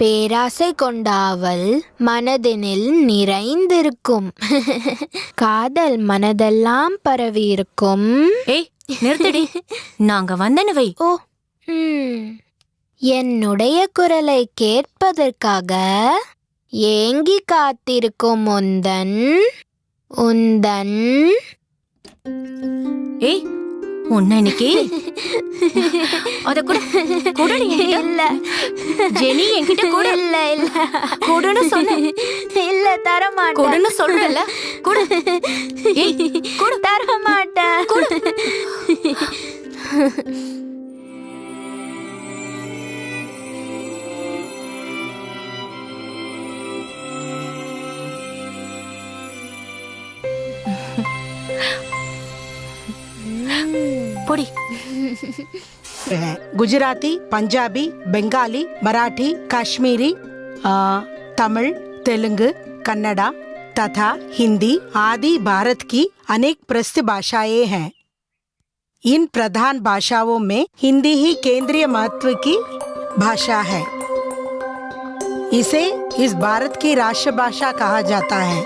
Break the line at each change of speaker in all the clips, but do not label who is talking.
பேராசை கொண்ட அவள் மனதினில் நிறைந்திருக்கும். காதல் மனதெல்லாம் பரவி இருக்கும்.
ஏய் நிறுத்தடி, நாங்க வந்தன வை.
ஓ, என்னுடைய குரலை கேட்பதற்காக ஏங்கி காத்திருக்கும் உந்தன் உந்தன்
ஏய் உன்ன இன்னைக்கு அத கூட கூடடி.
இல்ல
ஜெனி என்கிட்ட கூட
இல்ல இல்ல
கூடன்னு சொன்ன.
இல்ல தரமாட்டேன்.
கூடன்னு சொல்றல. கூட ஏய் கூட
தரமாட்டேன்.
பொடி.
गुजराती, पंजाबी, बंगाली, मराठी, कश्मीरी, तमिल, तेलुगु, कन्नड़ा तथा हिंदी आदि भारत की अनेक प्रसिद्ध भाषाएं हैं। इन प्रधान भाषाओं में हिंदी ही केंद्रीय महत्व की भाषा है। इसे इस भारत की राष्ट्रभाषा कहा जाता है।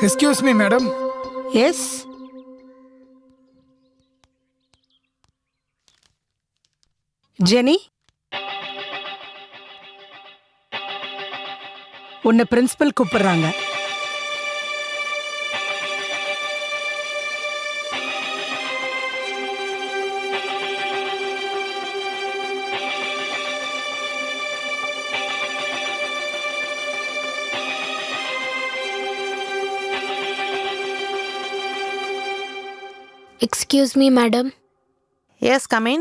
Excuse me, madam.
Yes. Jenny, உன்னை பிரின்சிபல் கூப்பிடுறாங்க.
Excuse me, madam.
Yes, come in.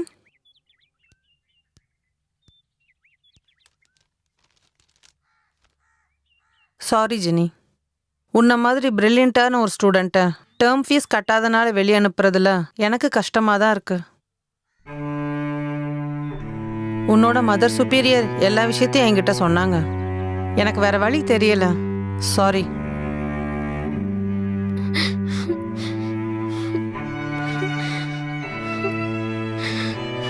Sorry Jenny, உன்ன மாதிரி பிரில்லியண்ட்டான ஒரு ஸ்டூடெண்ட்டை டேர்ம் ஃபீஸ் கட்டாதனால வெளியே அனுப்புறதுல எனக்கு கஷ்டமாக தான் இருக்கு. உன்னோட மதர் சுப்பீரியர் எல்லா விஷயத்தையும் என்கிட்ட சொன்னாங்க. எனக்கு வேற வழி தெரியல. சாரி.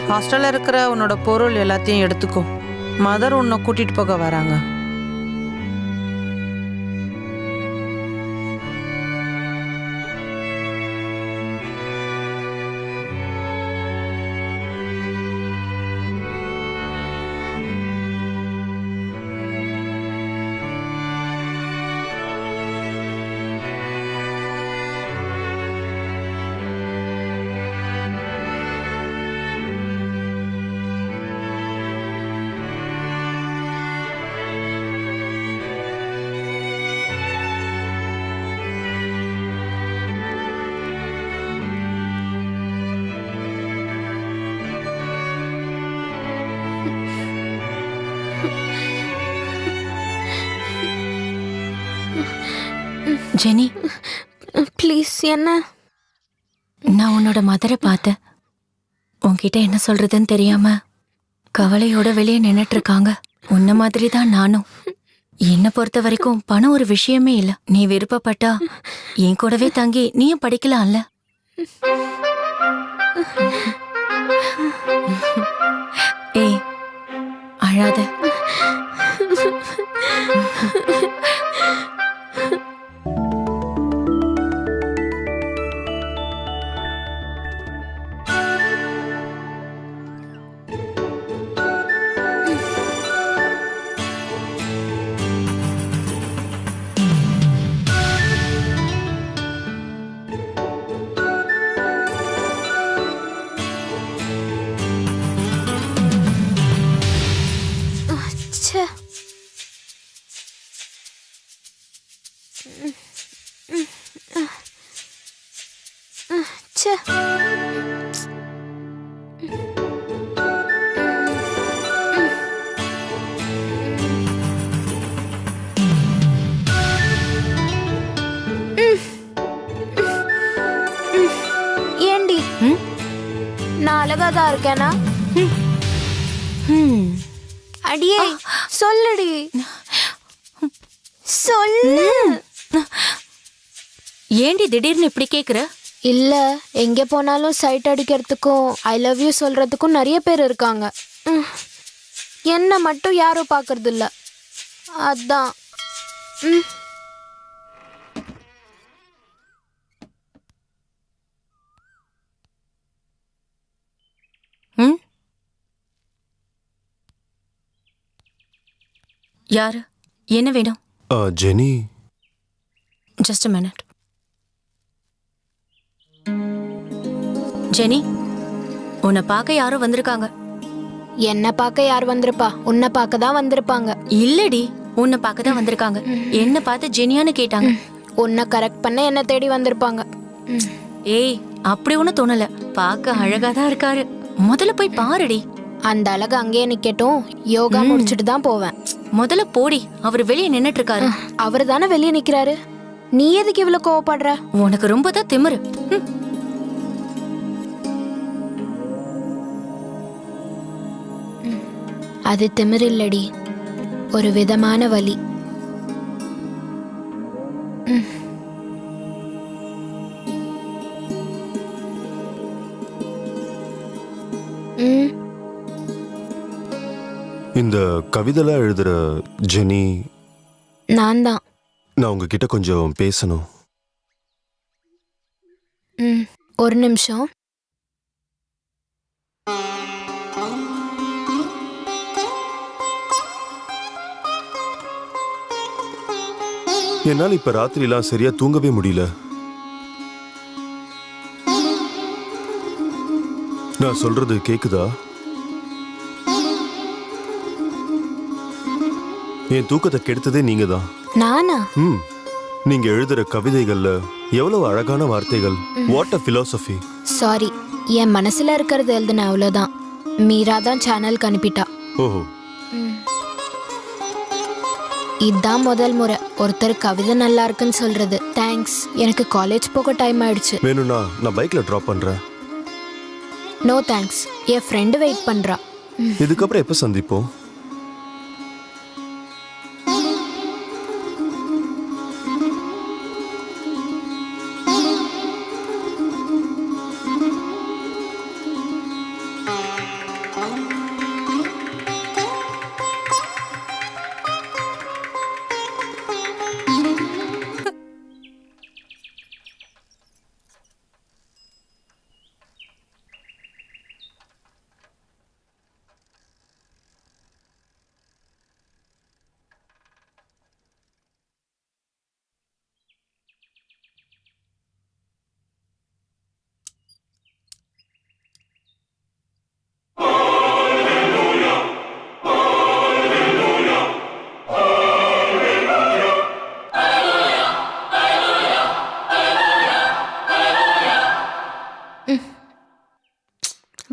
ஹாஸ்டலில் இருக்கிற உன்னோட பொருள் எல்லாத்தையும் எடுத்துக்கோ. மதர் உன்னை கூட்டிட்டு போக வராங்க.
Jenny,
please. என்ன?
நான் உன்னோட மதரை பார்த்தேன். உன்கிட்ட என்ன சொல்றதுன்னு தெரியாம கவலையோட வெளியே நின்னுட்டு இருக்காங்க. உன்ன மாதிரி தான் நானும். என்னை பொறுத்த வரைக்கும் பணம் ஒரு விஷயமே இல்ல. நீ விருப்பப்பட்டா என் கூடவே தங்கி நீயும் படிக்கலாம்ல. ஏய் அழாத.
ஏண்டி நான் அழகாதான் இருக்கேனா? அடியே சொல்லுடி. சொல்லு.
ஏண்டி திடீர்னு இப்படி கேக்குற?
இல்ல, எங்க போனாலும் சைட் அடிக்கிறதுக்கும் ஐ லவ் யூ சொல்றதுக்கும் நிறைய பேர் இருக்காங்க. என்ன மட்டும் யாரும் பாக்குறது இல்ல, அதான்.
ம் யாரு? என்ன வேணும்?
Jenny,
just a minute. Jenny, உன்னை பார்க்க யாரோ வந்திருக்காங்க.
என்ன பார்க்க யார் வந்திருப்பா? உன்னை பார்க்க தான் வந்திருப்பாங்க.
இல்லடி, உன்னை பார்க்க தான் வந்திருக்காங்க. என்ன பார்த்து ஜெனியான்னு கேட்டாங்க.
உன்னை கரெக்ட் பண்ண என்ன தேடி வந்திருப்பாங்க.
ஏய், அப்படி ஒன்றும் தோணல. பார்க்க அழகா தான் இருக்காரு. முதல்ல போய் பாருடி.
அந்த அழகு அங்கேயே நிக்கட்டும், யோகா முடிச்சுட்டு தான் போவேன்.
முதல்ல போடி. அவர் வெளியே நின்னுட்டு இருக்காரு.
அவரு தானே வெளியே நிக்கிறாரு. நீ எதுக்கு இவ்வளவு கோவப்படுற?
உனக்கு ரொம்ப தான் திமிரு.
அது திமிரு இல்லடி, ஒரு விதமான வலி.
இந்த கவிதைலாம் எழுதுற ஜெனி,
நான் தான்.
நான் உங்ககிட்ட கொஞ்சம் பேசணும்.
ஒரு நிமிஷம்.
என்னால் இப்ப ராத்திரிலாம் சரியா தூங்கவே முடியல. நான் சொல்றது கேக்குதா? என் தூக்கத்தை கெடுத்ததே நீங்க தான்.
நானா?
நீங்க எழுதுற கவிதைகள்ல எவ்வளவு அழகான வார்த்தைகள். What a philosophy.
சாரி, என் மனசுல இருக்கிறது எழுதுன அவ்வளவுதான். மீரா தான் சேனலுக்கு அனுப்பிட்டா.
ஓஹோ.
இதுதான் முதல் முறை ஒருத்தர் கவிதை நல்லா இருக்குன்னு சொல்றது. தேங்க்ஸ். எனக்கு காலேஜ் போக டைம் ஆயிடுச்சு.
வேணும்னா நான் பைக்ல டிராப் பண்றேன்.
நோ தேங்க்ஸ், என் ஃப்ரெண்டு வெயிட் பண்றா.
இதுக்கப்புறம் எப்ப சந்திப்போம்?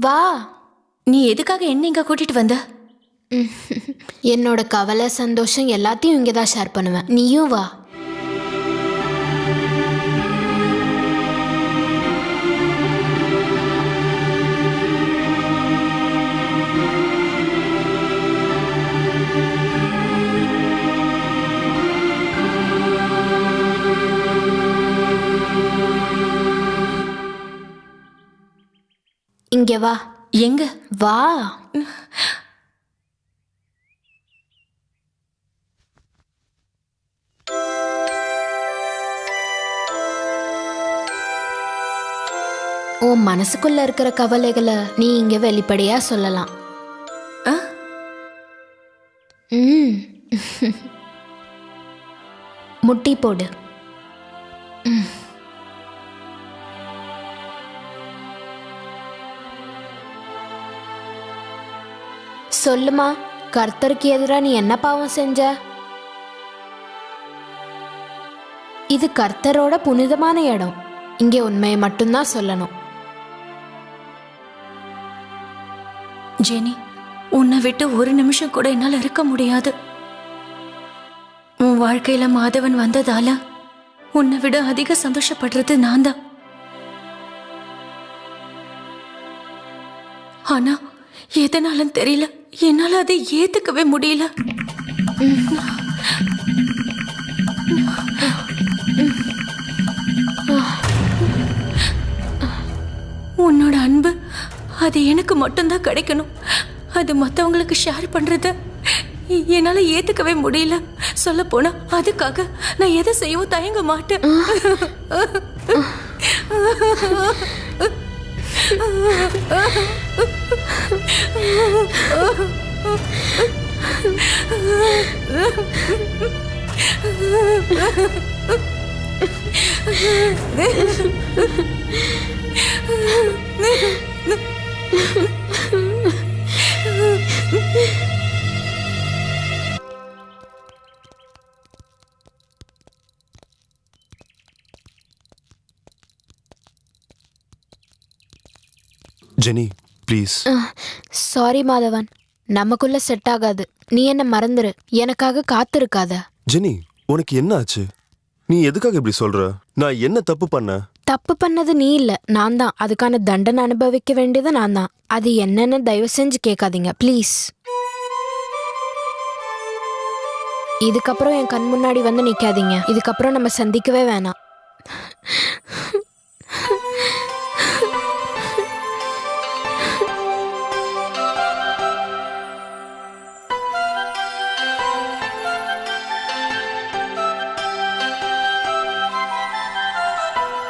வா.
நீ எதுக்காக என்ன இங்க கூட்டிட்டு வந்த?
என்னோட கவலை சந்தோஷம் எல்லாத்தையும் இங்கே தான் ஷேர் பண்ணுவேன். நீயும் வா. இங்கே வா.
எங்க?
வா. உன் மனசுக்குள்ள இருக்கிற கவலைகளை நீ இங்க வெளிப்படையா சொல்லலாம். முட்டி போடு. சொல்லுமா, கர்த்தருக்கு எதிரா நீ என்ன பாவம் செஞ்ச? இது கர்த்தரோட புனிதமான இடம். இங்கே உண்மையை மட்டும்தான் சொல்லணும்.
ஜெனி, உன்னை விட்டு ஒரு நிமிஷம் கூட என்னால் இருக்க முடியாது. உன் வாழ்க்கையில மாதவன் வந்ததால உன்னை விட அதிக சந்தோஷப்படுறது நான் தான். ஆனா எதனாலும் தெரியல, என்னால அதை ஏத்துக்கவே முடியல. அது எனக்கு மட்டும்தான் கிடைக்கணும். அது மற்றவங்களுக்கு ஷேர் பண்றத என்னால ஏத்துக்கவே முடியல. சொல்ல போனா அதுக்காக நான் எதை செய்யவும் தயங்க மாட்டேன்.
Jenny please.
சாரி மாதவன், நமக்குள்ள செட் ஆகாது. நீ என்ன மறந்துரு, எனக்காக காத்திருக்காத.
ஜெனி உனக்கு என்ன ஆச்சு? நீ எதுக்காக இப்படி சொல்ற? நான் என்ன தப்பு பண்ண?
தப்பு பண்ணது நீ இல்ல, நான் தான். அதுக்கான தண்டனை அனுபவிக்க வேண்டியது நான் தான். அது என்னன்னு தயவு செஞ்சு கேட்காதீங்க ப்ளீஸ். இதுக்கப்புறம் என் கண் முன்னாடி வந்து நிக்காதீங்க. இதுக்கப்புறம் நம்ம சந்திக்கவே வேணாம்.